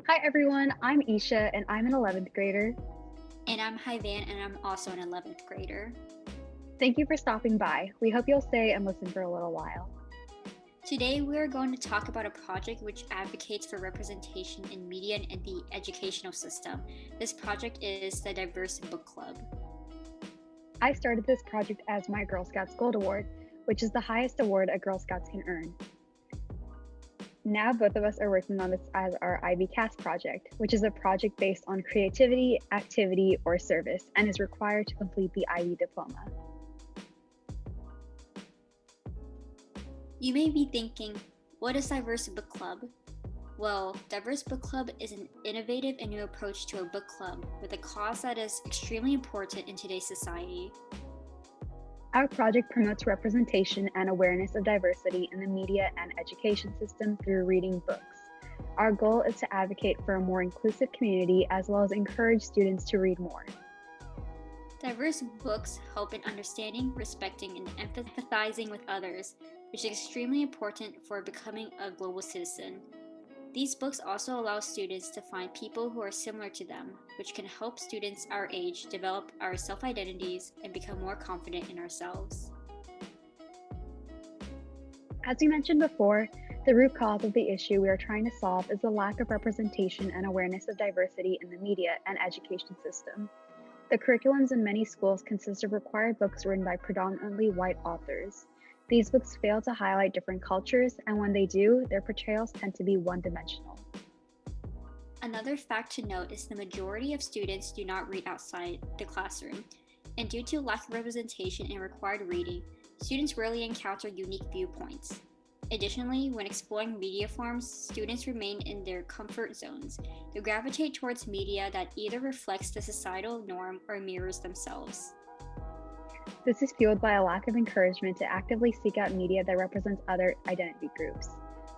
Hi everyone, I'm Esha and I'm an 11th grader. And I'm Hai-Van, and I'm also an 11th grader. Thank you for stopping by. We hope you'll stay and listen for a little while. Today, we are going to talk about a project which advocates for representation in media and in the educational system. This project is the Diverse Book Club. I started this project as my Girl Scouts Gold Award, which is the highest award a Girl Scouts can earn. Now both of us are working on this as our Ivy Cast project, which is a project based on creativity, activity, or service and is required to complete the Ivy diploma. You may be thinking, what is Diverse Book Club? Well, Diverse Book Club is an innovative and new approach to a book club with a cause that is extremely important in today's society. Our project promotes representation and awareness of diversity in the media and education system through reading books. Our goal is to advocate for a more inclusive community as well as encourage students to read more. Diverse books help in understanding, respecting, and empathizing with others, which is extremely important for becoming a global citizen. These books also allow students to find people who are similar to them, which can help students our age develop our self-identities and become more confident in ourselves. As we mentioned before, the root cause of the issue we are trying to solve is the lack of representation and awareness of diversity in the media and education system. The curriculums in many schools consist of required books written by predominantly white authors. These books fail to highlight different cultures, and when they do, their portrayals tend to be one-dimensional. Another fact to note is the majority of students do not read outside the classroom, and due to lack of representation in required reading, students rarely encounter unique viewpoints. Additionally, when exploring media forms, students remain in their comfort zones. They gravitate towards media that either reflects the societal norm or mirrors themselves. This is fueled by a lack of encouragement to actively seek out media that represents other identity groups.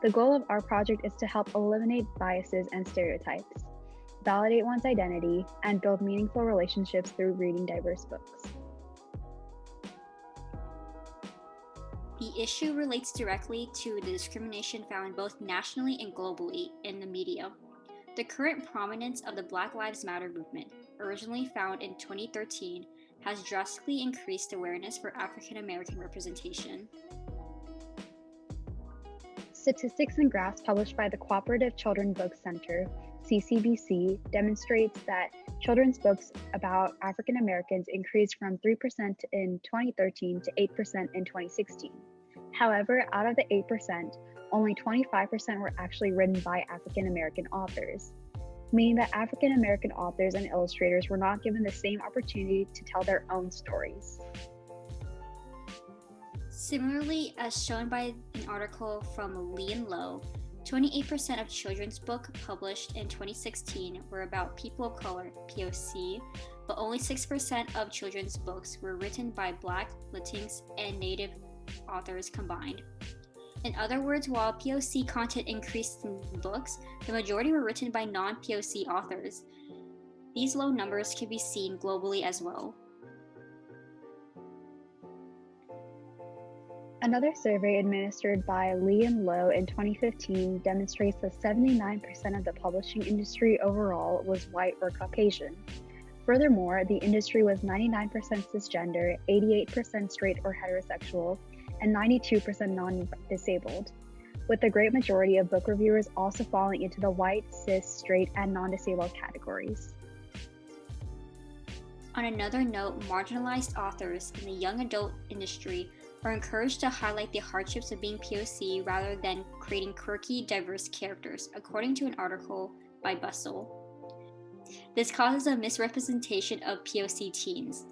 The goal of our project is to help eliminate biases and stereotypes, validate one's identity, and build meaningful relationships through reading diverse books. The issue relates directly to the discrimination found both nationally and globally in the media. The current prominence of the Black Lives Matter movement, originally found in 2013, has drastically increased awareness for African American representation. Statistics and graphs published by the Cooperative Children's Book Center, CCBC, demonstrates that children's books about African Americans increased from 3% in 2013 to 8% in 2016. However, out of the 8%, only 25% were actually written by African American authors, meaning that African American authors and illustrators were not given the same opportunity to tell their own stories. Similarly, as shown by an article from Lee and Lowe, 28% of children's books published in 2016 were about people of color, POC, but only 6% of children's books were written by Black, Latinx, and Native authors combined. In other words, while POC content increased in books, the majority were written by non-POC authors. These low numbers can be seen globally as well. Another survey administered by Lee and Lowe in 2015 demonstrates that 79% of the publishing industry overall was white or Caucasian. Furthermore, the industry was 99% cisgender, 88% straight or heterosexual, and 92% non-disabled, with the great majority of book reviewers also falling into the white, cis, straight, and non-disabled categories. On another note, marginalized authors in the young adult industry are encouraged to highlight the hardships of being POC rather than creating quirky, diverse characters, according to an article by Bustle. This causes a misrepresentation of POC teens.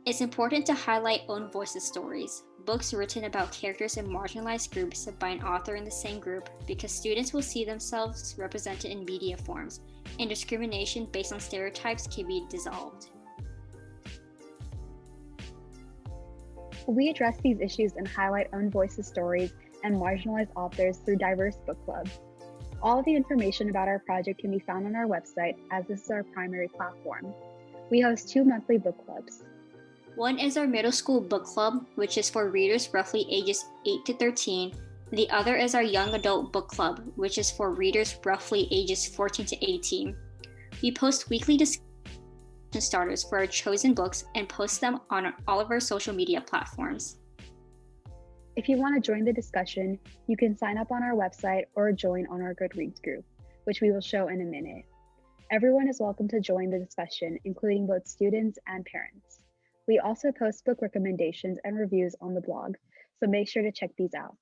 It's important to highlight own voices stories, books written about characters in marginalized groups by an author in the same group, because students will see themselves represented in media forms, and discrimination based on stereotypes can be dissolved. We address these issues and highlight own voices stories and marginalized authors through Diverse Book Club. All of the information about our project can be found on our website, as this is our primary platform. We host 2 monthly book clubs. One is our middle school book club, which is for readers roughly ages 8 to 13, The other is our young adult book club, which is for readers roughly ages 14 to 18. We post weekly discussion starters for our chosen books and post them on all of our social media platforms. If you want to join the discussion, you can sign up on our website or join on our Goodreads group, which we will show in a minute. Everyone is welcome to join the discussion, including both students and parents. We also post book recommendations and reviews on the blog, so make sure to check these out.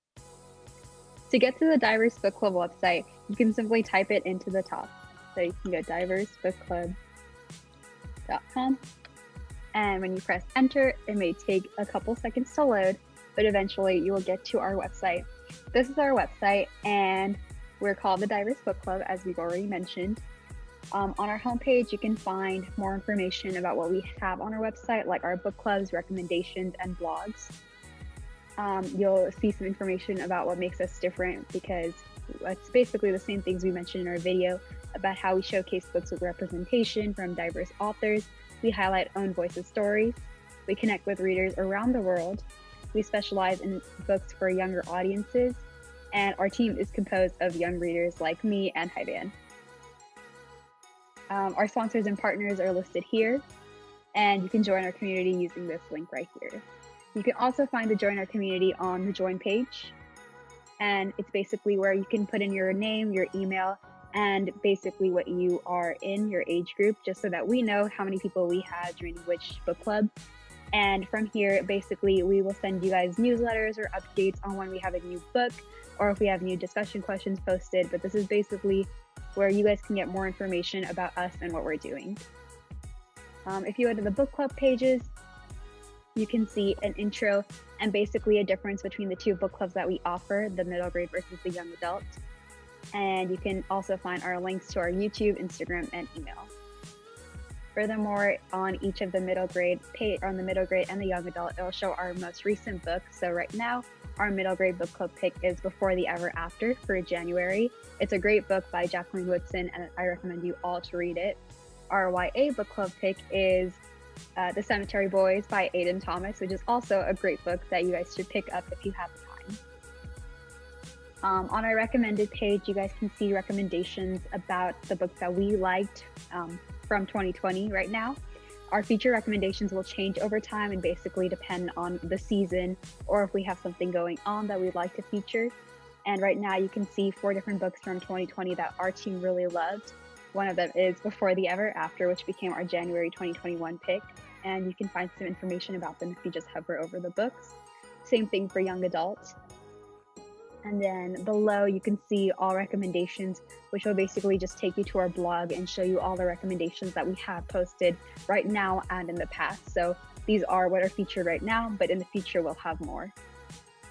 To get to the Diverse Book Club website, you can simply type it into the top. So you can go diversebookclub.com, and when you press enter, it may take a couple seconds to load, but eventually you will get to our website. This is our website, and we're called the Diverse Book Club, as we've already mentioned. On our homepage, you can find more information about what we have on our website, like our book clubs, recommendations, and blogs. You'll see some information about what makes us different, because it's basically the same things we mentioned in our video about how we showcase books with representation from diverse authors. We highlight own voices stories. We connect with readers around the world. We specialize in books for younger audiences, and our team is composed of young readers like me and Hai-Van. Our sponsors and partners are listed here, and you can join our community using this link right here. You can also find the Join Our Community on the Join page, and it's basically where you can put in your name, your email, and basically what you are in, your age group, just so that we know how many people we have joining which book club. And from here, basically, we will send you guys newsletters or updates on when we have a new book or if we have new discussion questions posted. But this is basically where you guys can get more information about us and what we're doing. If you go to the book club pages, you can see an intro and basically a difference between the two book clubs that we offer, the middle grade versus the young adult. And you can also find our links to our YouTube, Instagram, and email. Furthermore, on each of the middle grade page, on the middle grade and the young adult, it will show our most recent book. So right now, our middle grade book club pick is Before the Ever After for January. It's a great book by Jacqueline Woodson, and I recommend you all to read it. Our YA book club pick is The Cemetery Boys by Aiden Thomas, which is also a great book that you guys should pick up if you have the time. On our recommended page, you guys can see recommendations about the books that we liked from 2020 right now. Our feature recommendations will change over time and basically depend on the season or if we have something going on that we'd like to feature. And right now you can see 4 different books from 2020 that our team really loved. One of them is Before the Ever After, which became our January 2021 pick. And you can find some information about them if you just hover over the books. Same thing for young adult. And then below you can see all recommendations, which will basically just take you to our blog and show you all the recommendations that we have posted right now and in the past. So these are what are featured right now, but in the future we'll have more.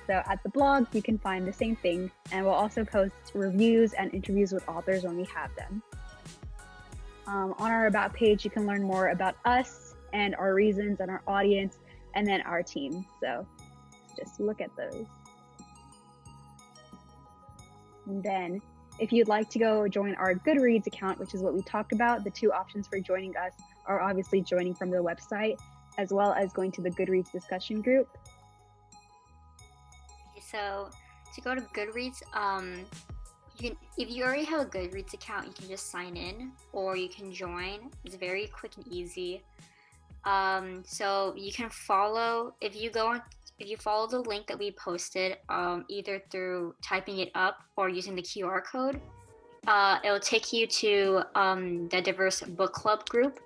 So at the blog, you can find the same thing, and we'll also post reviews and interviews with authors when we have them. On our About page, you can learn more about us and our reasons and our audience, and then our team. So just look at those. And then if you'd like to go join our Goodreads account, which is what we talked about, the 2 options for joining us are obviously joining from the website, as well as going to the Goodreads discussion group. So to go to Goodreads, you can, if you already have a Goodreads account, you can just sign in or you can join. It's very quick and easy. So you can follow, if you follow the link that we posted, either through typing it up or using the QR code, it will take you to the Diverse Book Club group,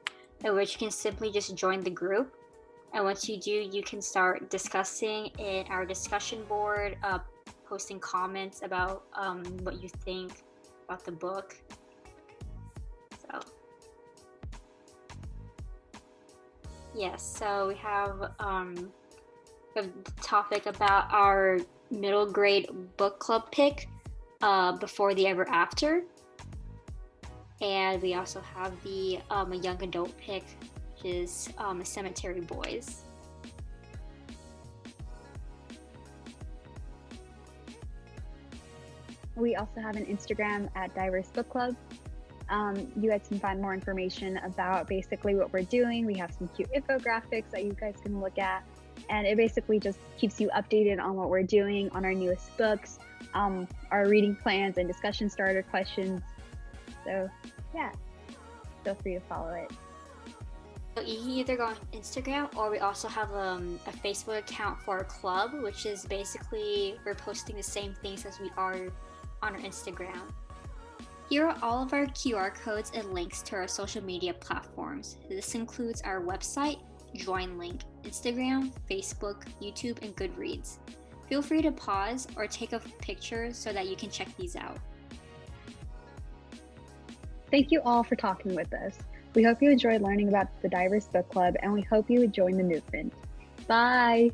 in which you can simply just join the group. And once you do, you can start discussing in our discussion board, posting comments about what you think about the book. So yes, so we have the topic about our middle grade book club pick, Before the Ever After. And we also have the a young adult pick, which is Cemetery Boys. We also have an Instagram at Diverse Book Club. You guys can find more information about basically what we're doing. We have some cute infographics that you guys can look at. And it basically just keeps you updated on what we're doing on our newest books, our reading plans and discussion starter questions. So yeah, feel free to follow it. So you can either go on Instagram, or we also have a Facebook account for our club, which is basically we're posting the same things as we are on our Instagram. Here are all of our QR codes and links to our social media platforms. This includes our website, Join link, Instagram, Facebook, YouTube, and Goodreads. Feel free to pause or take a picture so that you can check these out. Thank you all for talking with us. We hope you enjoyed learning about the Diverse Book Club, and we hope you would join the movement. Bye!